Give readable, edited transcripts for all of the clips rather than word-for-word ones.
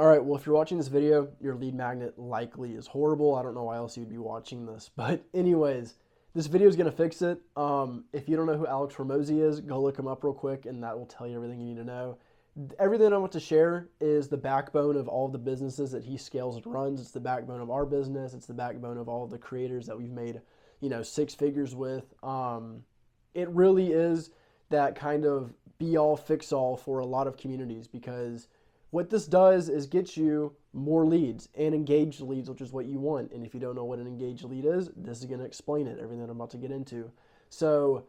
All right, well, if you're watching this video, your lead magnet likely is horrible. I don't know why else you'd be watching this. But anyways, this video is going to fix it. If you don't know who Alex Hormozi is, go look him up real quick, and that will tell you everything you need to know. Everything I want to share is the backbone of all the businesses that he scales and runs. It's the backbone of our business. It's the backbone of all the creators that we've made, six figures with. It really is that kind of be-all, fix-all for a lot of communities, because what this does is get you more leads and engaged leads, which is what you want. And if you don't know what an engaged lead is, this is going to explain it, everything I'm about to get into. So,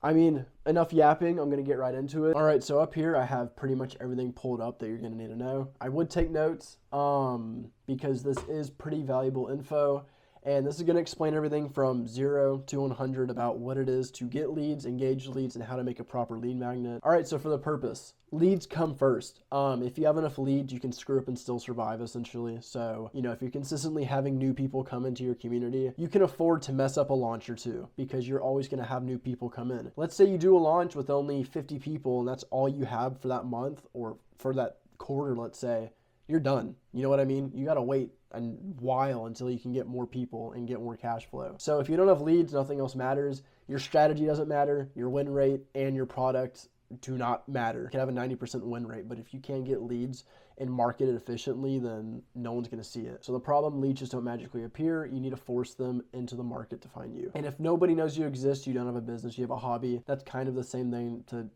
enough yapping. I'm going to get right into it. All right, so up here I have pretty much everything pulled up that you're going to need to know. I would take notes because this is pretty valuable info. And this is going to explain everything from 0 to 100 about what it is to get leads, engage leads, and how to make a proper lead magnet. All right, so for the purpose, leads come first. If you have enough leads, you can screw up and still survive, essentially. So, if you're consistently having new people come into your community, you can afford to mess up a launch or two, because you're always going to have new people come in. Let's say you do a launch with only 50 people, and that's all you have for that month or for that quarter, let's say. You're done. You know what I mean? You got to wait a while until you can get more people and get more cash flow. So if you don't have leads, nothing else matters. Your strategy doesn't matter. Your win rate and your product do not matter. You can have a 90% win rate, but if you can't get leads and market it efficiently, then no one's going to see it. So the problem, leads just don't magically appear. You need to force them into the market to find you. And if nobody knows you exist, you don't have a business, you have a hobby, that's kind of the same thing to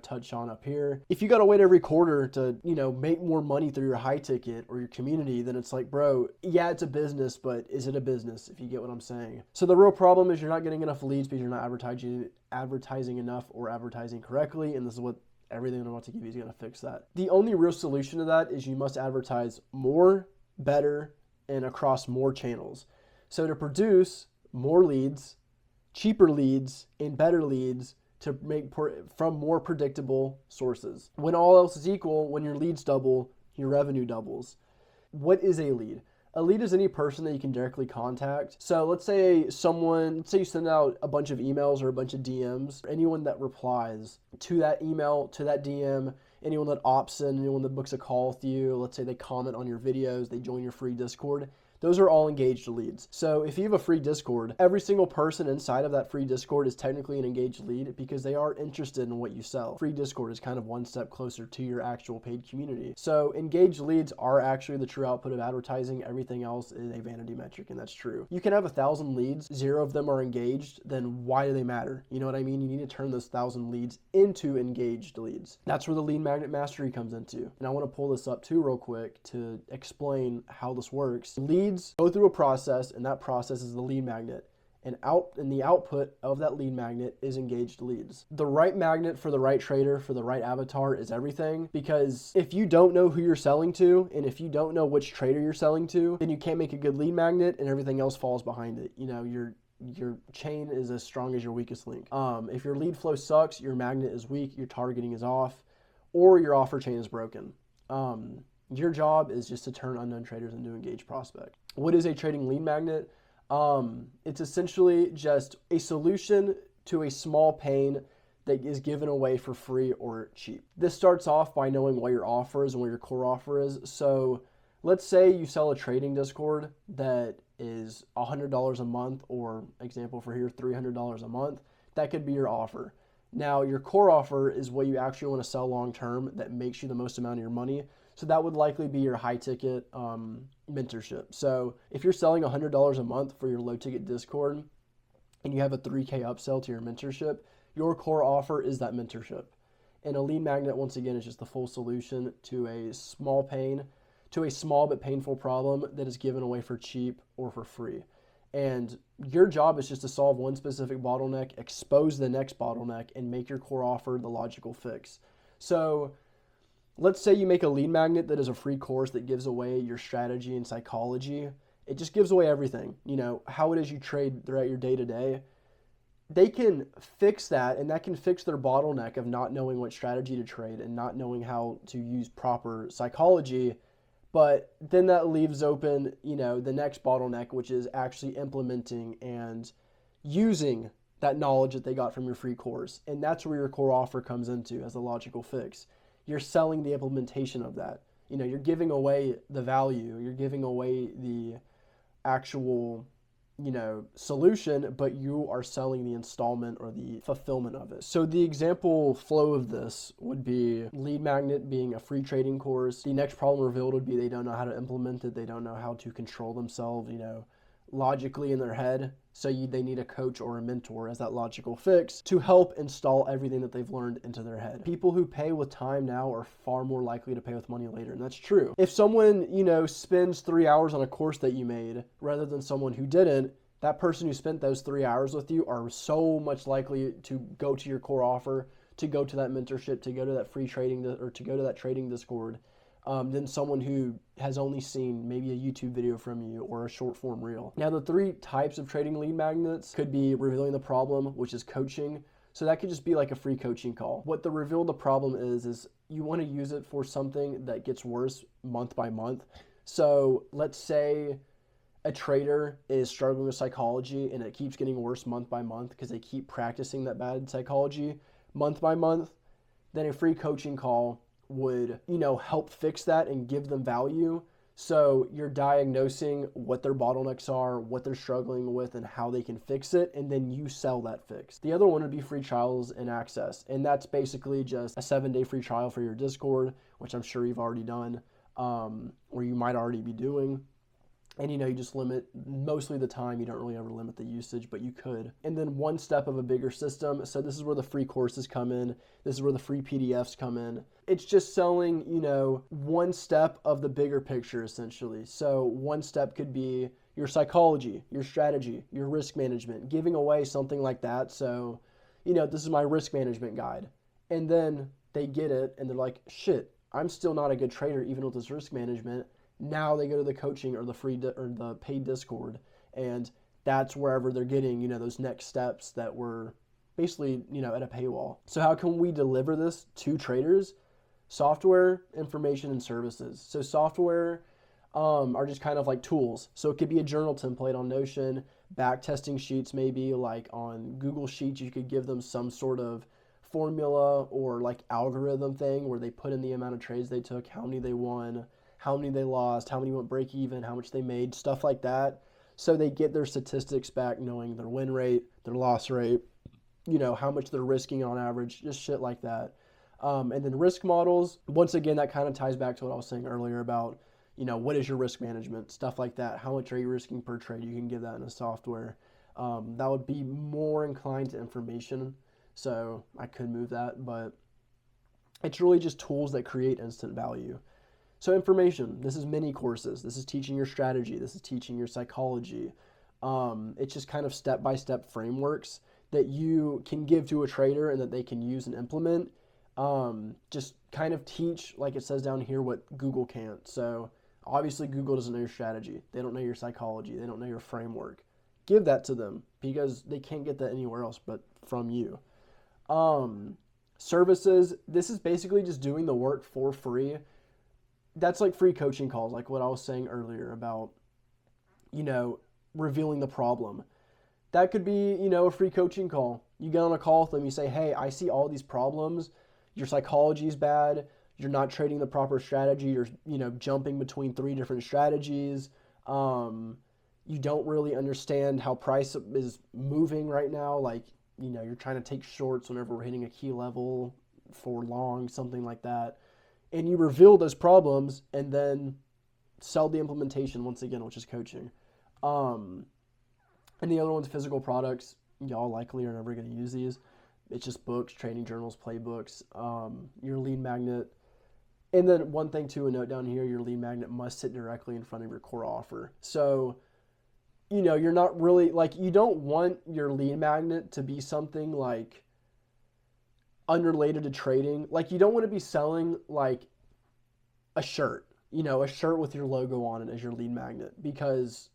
touch on up here. If you got to wait every quarter to, make more money through your high ticket or your community, then it's like, bro, yeah, it's a business, but is it a business, if you get what I'm saying? So the real problem is you're not getting enough leads because you're not advertising enough or advertising correctly. And this is what everything I'm about to give you is going to fix that. The only real solution to that is you must advertise more, better, and across more channels. So to produce more leads, cheaper leads, and better leads, to make from more predictable sources. When all else is equal, when your leads double, your revenue doubles. What is a lead? A lead is any person that you can directly contact. So let's say you send out a bunch of emails or a bunch of DMs. Anyone that replies to that email, to that DM, anyone that opts in, anyone that books a call with you, let's say they comment on your videos, they join your free Discord, those are all engaged leads. So if you have a free Discord, every single person inside of that free Discord is technically an engaged lead because they are interested in what you sell. Free Discord is kind of one step closer to your actual paid community. So engaged leads are actually the true output of advertising. Everything else is a vanity metric, and that's true. You can have 1,000 leads, 0 of them are engaged, then why do they matter? You know what I mean? You need to turn those 1,000 leads into engaged leads. That's where the lead magnet mastery comes into. And I want to pull this up too real quick to explain how this works. Leads go through a process, and that process is the lead magnet. And the output of that lead magnet is engaged leads. The right magnet for the right trader, for the right avatar is everything, because if you don't know who you're selling to, and if you don't know which trader you're selling to, then you can't make a good lead magnet, and everything else falls behind it. Your chain is as strong as your weakest link. If your lead flow sucks, your magnet is weak, your targeting is off, or your offer chain is broken. Your job is just to turn unknown traders into engaged prospects. What is a trading lead magnet? It's essentially just a solution to a small pain that is given away for free or cheap. This starts off by knowing what your offer is and what your core offer is. So let's say you sell a trading Discord that is $100 a month, or example for here, $300 a month. That could be your offer. Now, your core offer is what you actually want to sell long term that makes you the most amount of your money. So that would likely be your high ticket mentorship. So if you're selling $100 a month for your low ticket Discord and you have a 3K upsell to your mentorship, your core offer is that mentorship. And a lead magnet, once again, is just the full solution to a small pain, to a small but painful problem that is given away for cheap or for free. And your job is just to solve one specific bottleneck, expose the next bottleneck, and make your core offer the logical fix. So let's say you make a lead magnet that is a free course that gives away your strategy and psychology. It just gives away everything, how it is you trade throughout your day-to-day. They can fix that, and that can fix their bottleneck of not knowing what strategy to trade and not knowing how to use proper psychology. But then that leaves open, the next bottleneck, which is actually implementing and using that knowledge that they got from your free course. And that's where your core offer comes into as a logical fix. You're selling the implementation of that. You know, you're giving away the value, you're giving away the actual, you know, solution, but you are selling the installment or the fulfillment of it. So the example flow of this would be Lead Magnet being a free trading course. The next problem revealed would be they don't know how to implement it. They don't know how to control themselves, you know, logically in their head. So they need a coach or a mentor as that logical fix to help install everything that they've learned into their head. People who pay with time now are far more likely to pay with money later, and that's true. If someone, you know, spends 3 hours on a course that you made rather than someone who didn't, that person who spent those 3 hours with you are so much likely to go to your core offer, to go to that mentorship, to go to that free trading, or to go to that trading Discord, than someone who has only seen maybe a YouTube video from you or a short form reel. Now, the 3 types of trading lead magnets could be revealing the problem, which is coaching. So that could just be like a free coaching call. What the reveal the problem is you want to use it for something that gets worse month by month. So let's say a trader is struggling with psychology and it keeps getting worse month by month because they keep practicing that bad psychology month by month. Then a free coaching call would, you know, help fix that and give them value. So you're diagnosing what their bottlenecks are, what they're struggling with, and how they can fix it, and then you sell that fix. The other one would be free trials and access, and that's basically just a 7-day free trial for your Discord, which I'm sure you've already done, or you might already be doing. And, you know, you just limit mostly the time. You don't really ever limit the usage, but you could. And then one step of a bigger system. So this is where the free courses come in. This is where the free PDFs come in. It's just selling, you know, one step of the bigger picture, essentially. So one step could be your psychology, your strategy, your risk management, giving away something like that. So, you know, this is my risk management guide. And then they get it and they're like, shit, I'm still not a good trader even with this risk management. Now they go to the coaching or the free or the paid Discord, and that's wherever they're getting, you know, those next steps that were basically, you know, at a paywall. So how can we deliver this to traders? Software, information, and services. So software are just kind of like tools. So it could be a journal template on Notion, back testing sheets maybe, like on Google Sheets. You could give them some sort of formula or like algorithm thing where they put in the amount of trades they took, how many they won, how many they lost, how many went break even, how much they made, stuff like that. So they get their statistics back knowing their win rate, their loss rate, you know, how much they're risking on average, just shit like that. And then risk models, once again, that kind of ties back to what I was saying earlier about, you know, what is your risk management, stuff like that. How much are you risking per trade? You can give that in a software. That would be more inclined to information. So I could move that, but it's really just tools that create instant value. So information, this is mini courses. This is teaching your strategy. This is teaching your psychology. It's just kind of step-by-step frameworks that you can give to a trader and that they can use and implement. Just kind of teach, like it says down here, what Google can't. So obviously Google doesn't know your strategy. They don't know your psychology. They don't know your framework. Give that to them because they can't get that anywhere else but from you. Services, this is basically just doing the work for free. That's like free coaching calls, like what I was saying earlier about, you know, revealing the problem. That could be, you know, a free coaching call. You get on a call with them, you say, hey, I see all these problems. Your psychology is bad. You're not trading the proper strategy. You're, you know, jumping between 3 different strategies. You don't really understand how price is moving right now. Like, you know, you're trying to take shorts whenever we're hitting a key level for long, something like that. And you reveal those problems and then sell the implementation once again, which is coaching. And the other one's physical products. Y'all likely are never going to use these. It's just books, trading journals, playbooks, your lead magnet. And then one thing too, a note down here, your lead magnet must sit directly in front of your core offer. So, you know, you're not really, like, you don't want your lead magnet to be something like unrelated to trading. Like, you don't want to be selling like a shirt, you know, a shirt with your logo on it as your lead magnet, because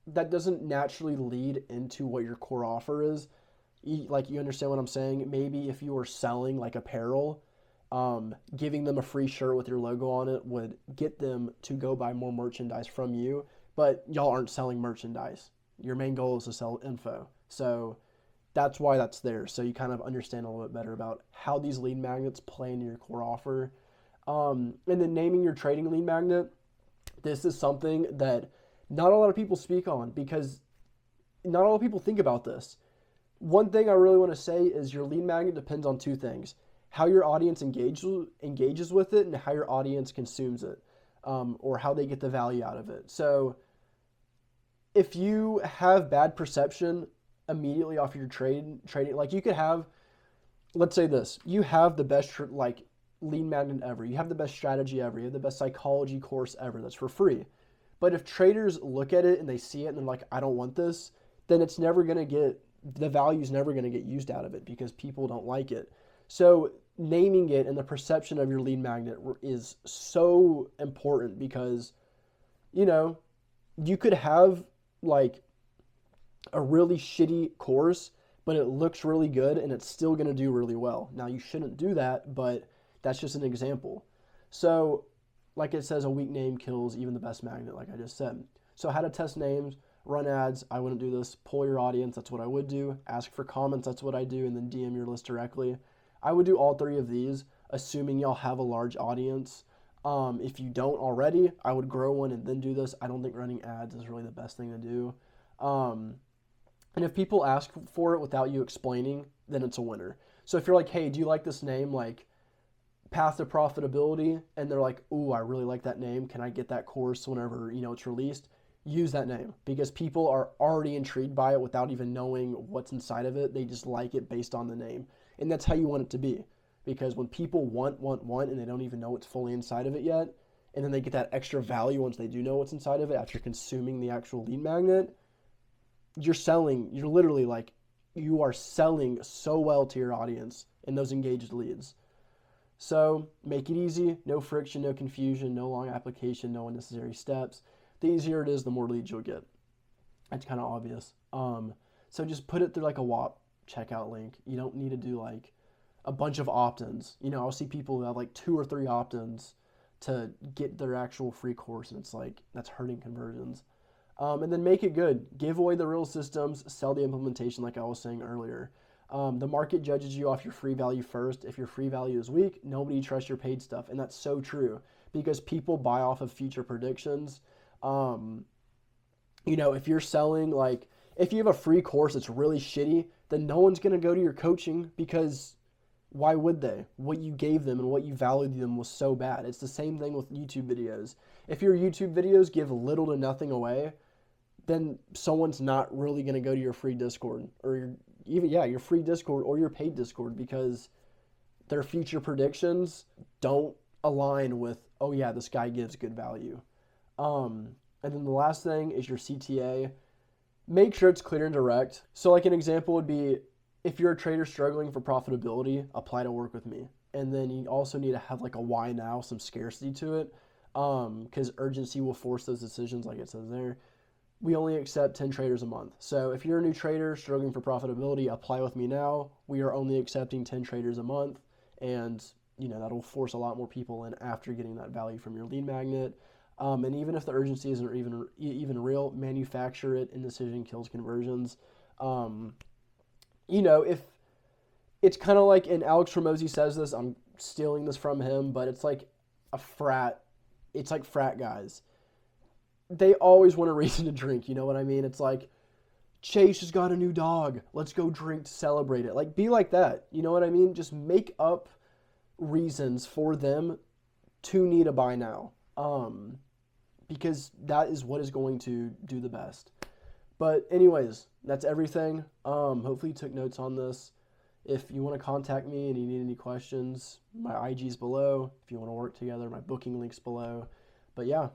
that doesn't naturally lead into what your core offer is. Like, you understand what I'm saying? Maybe if you were selling like apparel, giving them a free shirt with your logo on it would get them to go buy more merchandise from you, but y'all aren't selling merchandise. Your main goal is to sell info. So that's why that's there. So you kind of understand a little bit better about how these lead magnets play into your core offer. And then naming your trading lead magnet. This is something that not a lot of people speak on because not a lot of people think about this. One thing I really want to say is your lead magnet depends on two things: how your audience engages with it and how your audience consumes it, or how they get the value out of it. So if you have bad perception immediately off your trading, like you could have, let's say this, you have the best like lead magnet ever, you have the best strategy ever, you have the best psychology course ever that's for free. But if traders look at it and they see it and they're like, I don't want this, then it's never going to get, the value's never going to get used out of it because people don't like it. So naming it and the perception of your lead magnet is so important because, you know, you could have like a really shitty course, but it looks really good and it's still going to do really well. Now, you shouldn't do that, but that's just an example. So, like it says, a weak name kills even the best magnet, like I just said. So, how to test names, run ads, I wouldn't do this. Poll your audience, that's what I would do. Ask for comments, that's what I do, and then DM your list directly. I would do all three of these, assuming y'all have a large audience. If you don't already, I would grow one and then do this. I don't think running ads is really the best thing to do. And if people ask for it without you explaining, then it's a winner. So if you're like, hey, do you like this name, like Path to Profitability? And they're like, ooh, I really like that name. Can I get that course whenever, it's released? Use that name because people are already intrigued by it without even knowing what's inside of it. They just like it based on the name. And that's how you want it to be. Because when people want, and they don't even know what's fully inside of it yet, and then they get that extra value once they do know what's inside of it after consuming the actual lead magnet, you're literally like, you are selling so well to your audience in those engaged leads. So make it easy, no friction, no confusion, no long application, no unnecessary steps. The easier it is, the more leads you'll get. It's kind of obvious. So just put it through like a WAP checkout link. You don't need to do like a bunch of opt-ins. I'll see people who have like 2 or 3 opt-ins to get their actual free course, and it's like, that's hurting conversions. And then make it good. Give away the real systems, sell the implementation like I was saying earlier. The market judges you off your free value first. If your free value is weak, nobody trusts your paid stuff. And that's so true because people buy off of future predictions. If you're selling, like, if you have a free course that's really shitty, then no one's going to go to your coaching because why would they? What you gave them and what you valued them was so bad. It's the same thing with YouTube videos. If your YouTube videos give little to nothing away, then someone's not really going to go to your free Discord or your free Discord or your paid Discord because their future predictions don't align with, oh yeah, this guy gives good value. And then the last thing is your CTA. Make sure it's clear and direct. So like an example would be, if you're a trader struggling for profitability, apply to work with me. And then you also need to have like a why now, some scarcity to it, because urgency will force those decisions like it says there. We only accept 10 traders a month. So if you're a new trader struggling for profitability, apply with me now. We are only accepting 10 traders a month. And, that'll force a lot more people in after getting that value from your lead magnet. And even if the urgency isn't even real, manufacture it. Indecision kills conversions. If it's kind of like, and Alex Hormozi says this, I'm stealing this from him, but it's like it's like frat guys. They always want a reason to drink, you know what I mean? It's like, Chase has got a new dog. Let's go drink to celebrate it. Like, be like that. You know what I mean? Just make up reasons for them to need a buy now. Because that is what is going to do the best. But anyways, that's everything. Hopefully you took notes on this. If you want to contact me and you need any questions, my IG's below. If you want to work together, my booking link's below. But yeah,